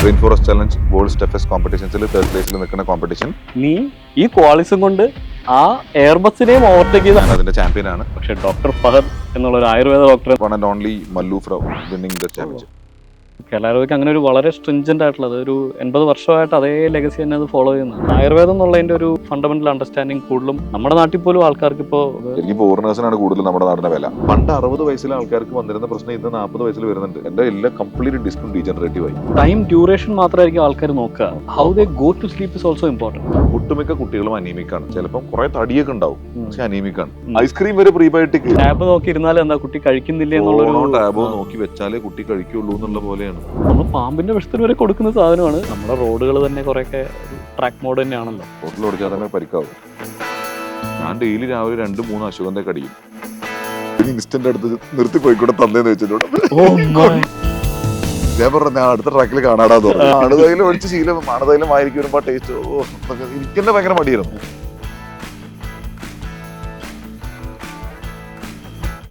Rain forest challenge world toughest കോമ്പറ്റീഷൻസിൽ 3rd പ്ലേസിൽ നിൽക്കുന്ന കോമ്പറ്റീഷൻ. നീ ഈ ക്വാളിസും കൊണ്ട് ആ എയർബസിനെയും ഓവർടേക്ക് ചെയ്ത അതിന്റെ ചാമ്പ്യൻ ആണ്. പക്ഷെ ഡോക്ടർ ഫഹദ് എന്നുള്ള ഒരു Ayurveda doctor one and only Mallu from winning the championship. കലാരോഗ്യക്ക് അങ്ങനെ ഒരു വളരെ സ്ട്രിഞ്ചന്റ് ആയിട്ടുള്ളത് ഒരു 80 വർഷമായിട്ട് അതേ ലെഗസി തന്നെ അത് ഫോളോ ചെയ്യുന്നത്. ആയുർവേദം എന്നുള്ളതിന്റെ ഒരു ഫണ്ടമെന്റൽ അണ്ടർസ്റ്റാൻഡിങ് കൂടുതലും നമ്മുടെ നാട്ടിൽ പോലും ആൾക്കാർക്ക് ഇപ്പോൾ എനിക്ക് ഫോറിനേഴ്സിനാണ് കൂടുതൽ നമ്മുടെ നാടിന്റെ വില. പണ്ട് 60 വയസ്സിലെ ആൾക്കാർക്ക് വന്നിരുന്ന പ്രശ്നം ഇന്ന് 40 വയസ്സിൽ വരുന്നുണ്ട്. എന്റെ എല്ലാം കംപ്ലീറ്റ് ഡിസ്കും ഡീജനറേറ്റീവ് ആയി. ടൈം ഡ്യൂറേഷൻ മാത്രമായിരിക്കും ആൾക്കാർ നോക്കുക. How they go to sleep is also important. ഒട്ടുമിക്ക കുട്ടികളും അനീമിക്കാണ്. ചിലപ്പം കുറെ തടിയൊക്കെ ഉണ്ടാവും, പക്ഷെ അനീമിക്കാണ്. ഐസ്ക്രീം വരെ പ്രീബയോട്ടിക് ടാബ് നോക്കി ഇരുന്നാൽ എന്താ കുട്ടി കഴിക്കുന്നില്ല എന്നുള്ളൊരു ടാബോ നോക്കി വെച്ചാലേ കുട്ടി കഴിക്കുള്ളൂ എന്നുള്ള പോലെയാണ്. നമ്മൾ പാമ്പിന്റെ വിഷത്തിന് വരെ കൊടുക്കുന്ന സാധനമാണ്. നമ്മുടെ റോഡുകൾ തന്നെ കുറെയൊക്കെ ട്രാക്ക് മോഡ് തന്നെയാണല്ലോ. റോഡിൽ ഓടിച്ചാൽ തന്നെ പരിക്കാവും. ഞാൻ ഡെയിലി രാവിലെ 2-3 അശ്വഗന്ധ കടിയും. ഇൻസ്റ്റന്റ് അടുത്ത് നിർത്തി പോയിക്കൂടെ തന്നേന്ന് വെച്ചിട്ടുണ്ട്. ഞാൻ പറഞ്ഞു ഞാൻ അടുത്ത ട്രാക്കിൽ കാണാടാന്ന് പറഞ്ഞു. അണുതൈലം ഒഴിച്ച് ശീലം, അണുതൈലം വായിരിക്കും വരുമ്പോ ടേസ്റ്റ്. എനിക്ക് തന്നെ ഭയങ്കര മടിയായിരുന്നു.